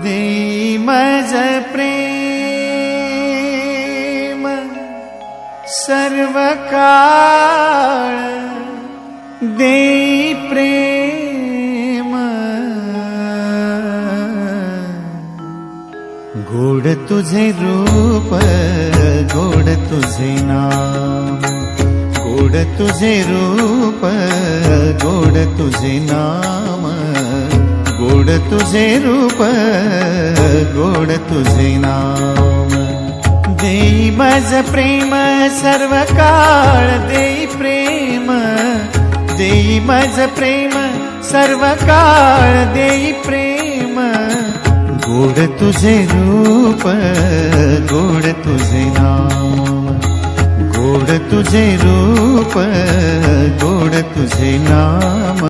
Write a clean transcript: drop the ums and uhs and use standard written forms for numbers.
देई मज प्रेम सर्व काळ, देई प्रेम गोड तुझे रूप, गोड तुझे नाम, गोड तुझे रूप, गोड तुझे नाम, गोड तुझे रूप, गोड तुझे नाम. देई मज प्रेम सर्व काळ, देई प्रेम, देई मज प्रेम सर्व काळ, देई प्रेम गोड तुझे रूप, गोड तुझे नाम, गोड तुझे रूप, गोड तुझे नाम.